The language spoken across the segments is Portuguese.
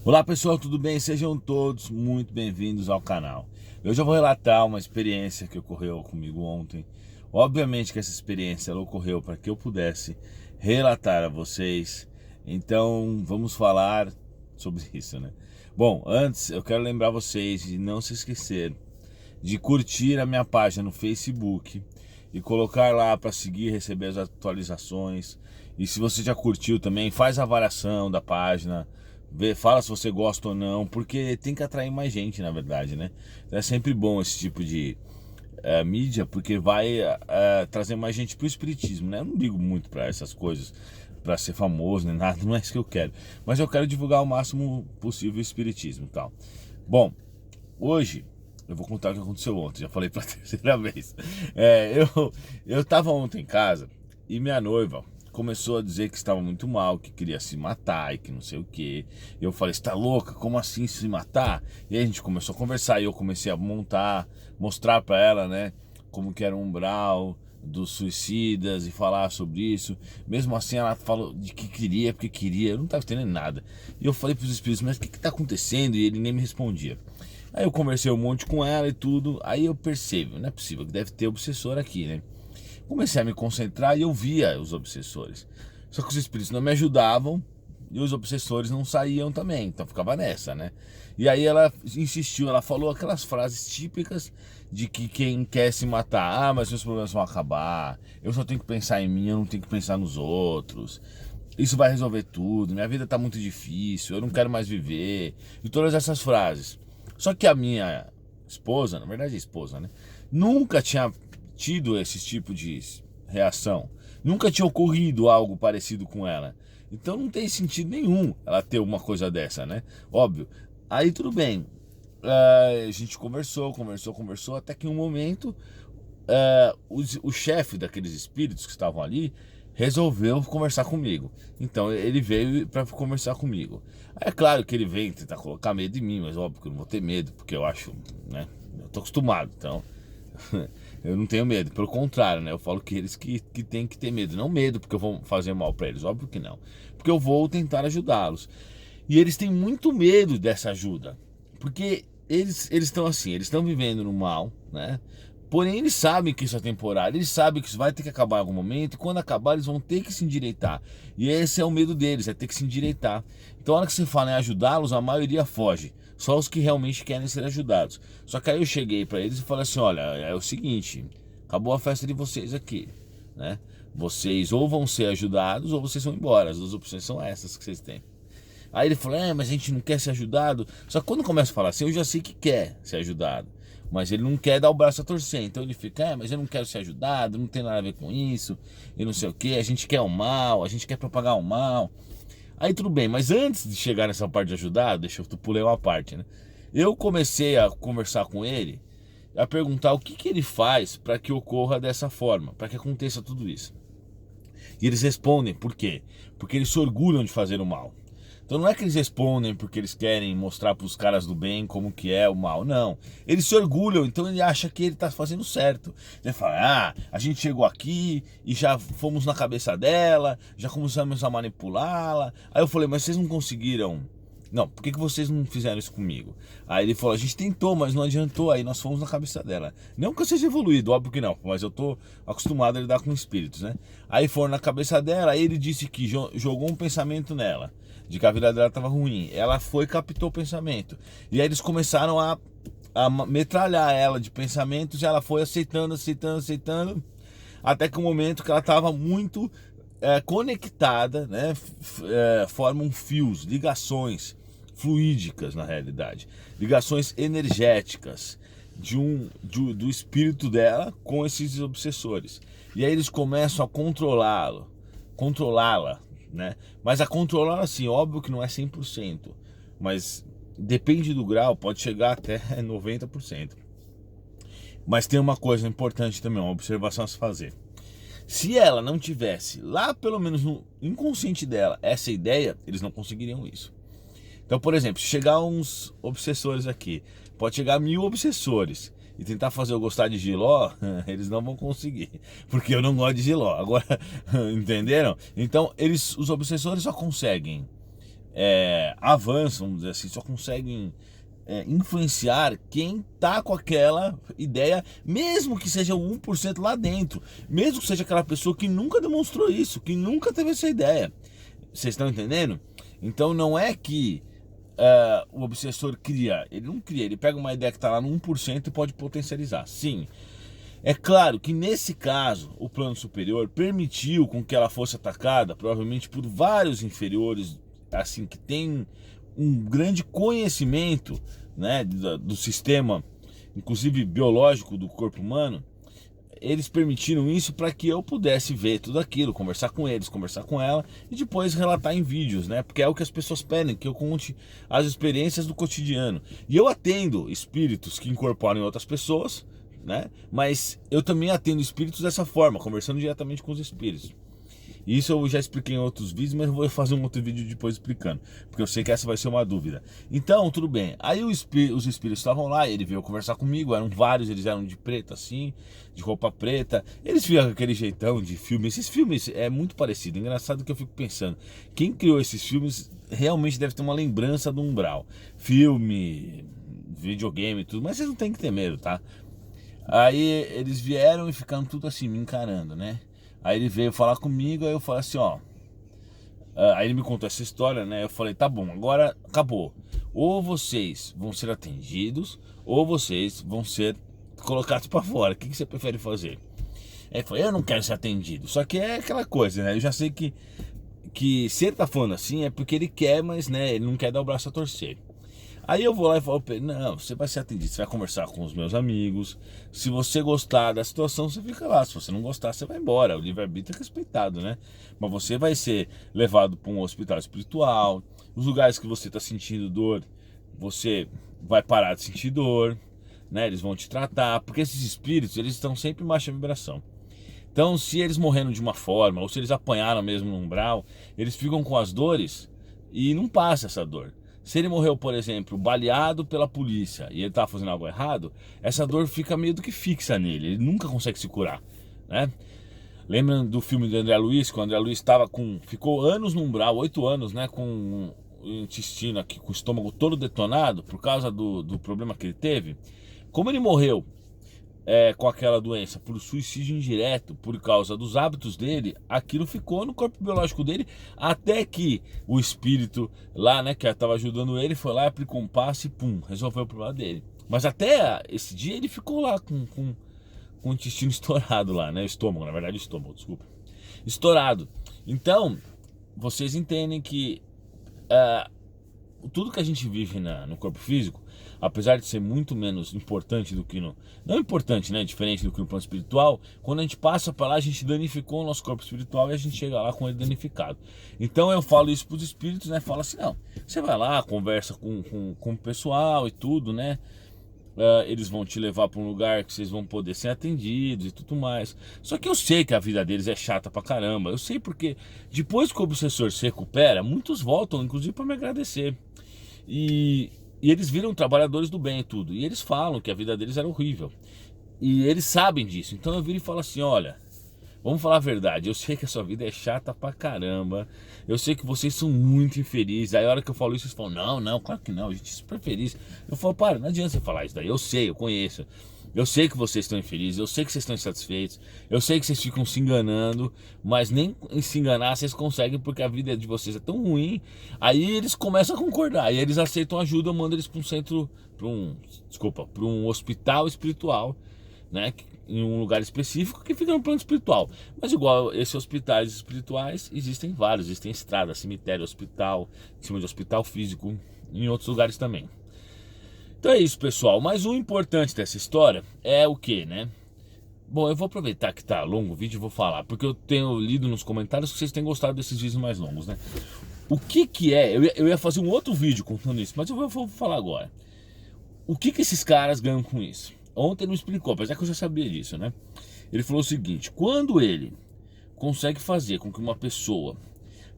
Olá pessoal, tudo bem? Sejam todos muito bem-vindos ao canal. Hoje eu vou relatar uma experiência que ocorreu comigo ontem. Obviamente que essa experiência ela ocorreu para que eu pudesse relatar a vocês. Então vamos falar sobre isso, né? Bom, antes eu quero lembrar vocês de não se esquecer de curtir a minha página no Facebook e colocar lá para seguir e receber as atualizações. E se você já curtiu também, faz a avaliação da página, fala se você gosta ou não, porque tem que atrair mais gente, na verdade, né? Então é sempre bom esse tipo de mídia, porque vai trazer mais gente pro espiritismo, né? Eu não ligo muito para essas coisas, para ser famoso nem nada, não é isso que eu quero. Mas eu quero divulgar o máximo possível o espiritismo e tal. Bom, hoje eu vou contar o que aconteceu ontem, já falei pela terceira vez. Eu tava ontem em casa e minha noiva começou a dizer que estava muito mal, que queria se matar e que não sei o que. Eu falei, você tá louca? Como assim se matar? E aí a gente começou a conversar e eu comecei a mostrar pra ela, né, como que era o umbral dos suicidas e falar sobre isso. Mesmo assim ela falou de que queria, porque queria, eu não tava entendendo nada. E eu falei pros espíritos, mas o que tá acontecendo? E ele nem me respondia. Aí eu conversei um monte com ela e tudo, aí eu percebo, não é possível que deve ter obsessor aqui, né? Comecei a me concentrar e eu via os obsessores. Só que os espíritos não me ajudavam e os obsessores não saíam também, então ficava nessa, né? E aí ela insistiu, ela falou aquelas frases típicas de que quem quer se matar, mas meus problemas vão acabar, eu só tenho que pensar em mim, eu não tenho que pensar nos outros, isso vai resolver tudo, minha vida tá muito difícil, eu não quero mais viver, e todas essas frases. Só que a minha esposa, na verdade a esposa, né? Nunca tinha tido esse tipo de reação. Nunca tinha ocorrido algo parecido com ela. Então não tem sentido nenhum ela ter uma coisa dessa, né? Óbvio. Aí tudo bem. A gente conversou, até que em um momento o chefe daqueles espíritos que estavam ali resolveu conversar comigo. Então ele veio para conversar comigo. É claro que ele vem tentar colocar medo em mim, mas óbvio que eu não vou ter medo, porque eu acho, né? Eu tô acostumado, então eu não tenho medo, pelo contrário, né? Eu falo que eles que têm que ter medo, não medo porque eu vou fazer mal para eles, óbvio que não, porque eu vou tentar ajudá-los. E eles têm muito medo dessa ajuda, porque eles estão assim, eles estão vivendo no mal, né? Porém, eles sabem que isso é temporário, eles sabem que isso vai ter que acabar em algum momento, e quando acabar, eles vão ter que se endireitar. E esse é o medo deles, é ter que se endireitar. Então, na hora que você fala em ajudá-los, a maioria foge. Só os que realmente querem ser ajudados. Só que aí eu cheguei para eles e falei assim: olha, é o seguinte, acabou a festa de vocês aqui, né? Vocês ou vão ser ajudados ou vocês vão embora. As duas opções são essas que vocês têm. Aí ele falou, mas a gente não quer ser ajudado. Só que quando começa a falar assim, eu já sei que quer ser ajudado. Mas ele não quer dar o braço a torcer. Então ele fica, mas eu não quero ser ajudado, não tem nada a ver com isso. E não sei o que, a gente quer o mal, a gente quer propagar o mal. Aí tudo bem, mas antes de chegar nessa parte de ajudar, deixa eu pulei uma parte, né? Eu comecei a conversar com ele, a perguntar o que ele faz para que ocorra dessa forma, para que aconteça tudo isso. E eles respondem, por quê? Porque eles se orgulham de fazer o mal. Então não é que eles respondem porque eles querem mostrar para os caras do bem como que é o mal, não. Eles se orgulham, então ele acha que ele está fazendo certo. Ele fala, a gente chegou aqui e já fomos na cabeça dela, já começamos a manipulá-la. Aí eu falei, mas vocês não conseguiram... Não, por que vocês não fizeram isso comigo? Aí ele falou, a gente tentou, mas não adiantou, aí nós fomos na cabeça dela. Não que eu seja evoluído, óbvio que não, mas eu tô acostumado a lidar com espíritos, né? Aí foram na cabeça dela, aí ele disse que jogou um pensamento nela, de que a vida dela estava ruim. Ela foi e captou o pensamento. E aí eles começaram a metralhar ela de pensamentos e ela foi aceitando, até que o momento que ela estava muito conectada, né? Formam fios, ligações fluídicas na realidade, ligações energéticas do espírito dela com esses obsessores. E aí eles começam a controlá-la, né? Mas a controlar assim, óbvio que não é 100%, mas depende do grau, pode chegar até 90%. Mas tem uma coisa importante também, uma observação a se fazer. Se ela não tivesse lá, pelo menos no inconsciente dela, essa ideia, eles não conseguiriam isso. Então, por exemplo, se chegar uns obsessores aqui, pode chegar 1000 obsessores e tentar fazer eu gostar de Giló, eles não vão conseguir, porque eu não gosto de Giló. Agora, entenderam? Então, os obsessores só conseguem avançam, vamos dizer assim, só conseguem influenciar quem tá com aquela ideia, mesmo que seja o 1% lá dentro, mesmo que seja aquela pessoa que nunca demonstrou isso, que nunca teve essa ideia. Vocês estão entendendo? Então não é que o obsessor cria, ele não cria, ele pega uma ideia que está lá no 1% e pode potencializar. Sim, é claro que nesse caso o plano superior permitiu com que ela fosse atacada, provavelmente por vários inferiores, assim, que tem um grande conhecimento, né, do sistema, inclusive biológico do corpo humano. Eles permitiram isso para que eu pudesse ver tudo aquilo, conversar com eles, conversar com ela e depois relatar em vídeos, né? Porque é o que as pessoas pedem, que eu conte as experiências do cotidiano. E eu atendo espíritos que incorporam em outras pessoas, né? Mas eu também atendo espíritos dessa forma, conversando diretamente com os espíritos. Isso eu já expliquei em outros vídeos, mas eu vou fazer um outro vídeo depois explicando, porque eu sei que essa vai ser uma dúvida. Então, tudo bem. Aí os espíritos estavam lá, ele veio conversar comigo, eram vários, eles eram de preto assim, de roupa preta. Eles viam aquele jeitão de filme. Esses filmes é muito parecido. Engraçado que eu fico pensando, quem criou esses filmes realmente deve ter uma lembrança do Umbral. Filme, videogame e tudo, mas vocês não tem que ter medo, tá? Aí eles vieram e ficaram tudo assim, me encarando, né? Aí ele veio falar comigo, aí eu falei assim, ó. Aí ele me contou essa história, né? Eu falei, tá bom, agora acabou. Ou vocês vão ser atendidos, ou vocês vão ser colocados pra fora. O que você prefere fazer? Aí ele falou, eu não quero ser atendido. Só que é aquela coisa, né? Eu já sei que se ele tá falando assim é porque ele quer, mas né, ele não quer dar o braço a torcer. Aí eu vou lá e falo pra ele, não, você vai ser atendido, você vai conversar com os meus amigos. Se você gostar da situação, você fica lá. Se você não gostar, você vai embora. O livre-arbítrio é respeitado, né? Mas você vai ser levado para um hospital espiritual. Os lugares que você está sentindo dor, você vai parar de sentir dor, né? Eles vão te tratar, porque esses espíritos, eles estão sempre em baixa vibração. Então, se eles morreram de uma forma, ou se eles apanharam mesmo no umbral, eles ficam com as dores e não passa essa dor. Se ele morreu, por exemplo, baleado pela polícia e ele estava fazendo algo errado, essa dor fica meio do que fixa nele, ele nunca consegue se curar, né? Lembra do filme do André Luiz, quando o André Luiz ficou anos no umbral, 8 anos, né, com o intestino aqui, com o estômago todo detonado por causa do problema que ele teve? Como ele morreu com aquela doença por suicídio indireto, por causa dos hábitos dele, aquilo ficou no corpo biológico dele, até que o espírito lá, né, que estava ajudando ele, foi lá, aplicou um passe e pum, resolveu o problema dele. Mas até esse dia ele ficou lá com o intestino estourado lá, né, estômago, na verdade estômago, desculpa, estourado. Então, vocês entendem que tudo que a gente vive no corpo físico, apesar de ser muito menos importante do que não importante, né, diferente do que no plano espiritual, quando a gente passa para lá, a gente danificou o nosso corpo espiritual e a gente chega lá com ele danificado. Então eu falo isso para os espíritos, né, falo assim, não, você vai lá, conversa com o pessoal e tudo, né, eles vão te levar para um lugar que vocês vão poder ser atendidos e tudo mais. Só que eu sei que a vida deles é chata pra caramba, eu sei porque depois que o obsessor se recupera, muitos voltam, inclusive para me agradecer. E eles viram trabalhadores do bem e tudo. E eles falam que a vida deles era horrível. E eles sabem disso. Então eu viro e falo assim, olha, vamos falar a verdade. Eu sei que a sua vida é chata pra caramba. Eu sei que vocês são muito infelizes. Aí a hora que eu falo isso, eles falam, não, claro que não. A gente é super feliz. Eu falo, para, não adianta você falar isso daí. Eu sei, eu conheço. Eu sei que vocês estão infelizes, eu sei que vocês estão insatisfeitos, eu sei que vocês ficam se enganando, mas nem em se enganar vocês conseguem porque a vida de vocês é tão ruim. Aí eles começam a concordar, e eles aceitam ajuda, eu mando eles para um centro, para um hospital espiritual, né, em um lugar específico que fica no plano espiritual. Mas igual esses hospitais espirituais, existem vários, existem estradas, cemitério, hospital, em cima de hospital físico, em outros lugares também. Então é isso, pessoal, mas o importante dessa história é o que, né? Bom, eu vou aproveitar que tá longo o vídeo e vou falar, porque eu tenho lido nos comentários que vocês têm gostado desses vídeos mais longos, né? O que é, eu ia fazer um outro vídeo contando isso, mas eu vou falar agora. O que esses caras ganham com isso? Ontem ele me explicou, apesar que eu já sabia disso, né? Ele falou o seguinte, quando ele consegue fazer com que uma pessoa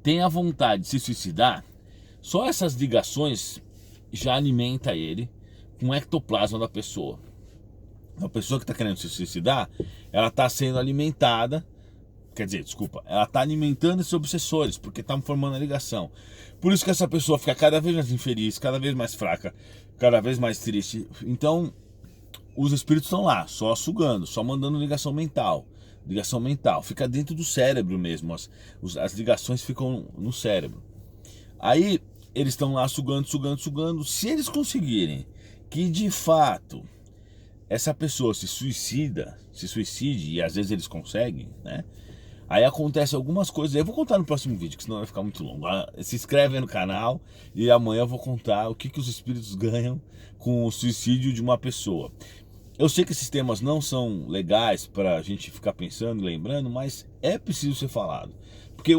tenha vontade de se suicidar, só essas ligações já alimenta ele com o ectoplasma da pessoa. A pessoa que está querendo se suicidar, ela está sendo alimentada Quer dizer, desculpa, ela está alimentando esses obsessores, porque está formando a ligação. Por isso que essa pessoa fica cada vez mais infeliz, cada vez mais fraca, cada vez mais triste. Então, os espíritos estão lá, só sugando, só mandando ligação mental. Ligação mental, fica dentro do cérebro mesmo, as ligações ficam no cérebro. Aí, eles estão lá sugando, sugando, sugando. Se eles conseguirem que, de fato, essa pessoa se suicide, e às vezes eles conseguem, né? Aí acontece algumas coisas, eu vou contar no próximo vídeo, que senão vai ficar muito longo. Se inscreve aí no canal e amanhã eu vou contar o que os espíritos ganham com o suicídio de uma pessoa. Eu sei que esses temas não são legais para a gente ficar pensando e lembrando, mas é preciso ser falado. Porque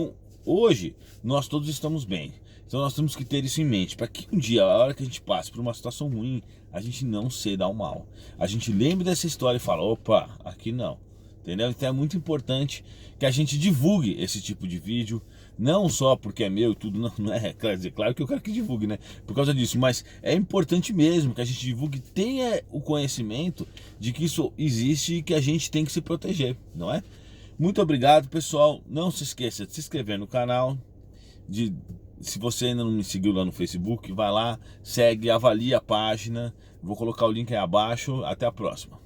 hoje nós todos estamos bem. Então nós temos que ter isso em mente, para que um dia, a hora que a gente passe por uma situação ruim, a gente não ceda ao mal. A gente lembre dessa história e fala, opa, aqui não. Entendeu? Então é muito importante que a gente divulgue esse tipo de vídeo, não só porque é meu e tudo, não é, quer dizer, claro que eu quero que divulgue, né? Por causa disso, mas é importante mesmo que a gente divulgue, tenha o conhecimento de que isso existe e que a gente tem que se proteger, não é? Muito obrigado, pessoal. Não se esqueça de se inscrever no canal, se você ainda não me seguiu lá no Facebook, vai lá, segue, avalia a página. Vou colocar o link aí abaixo. Até a próxima.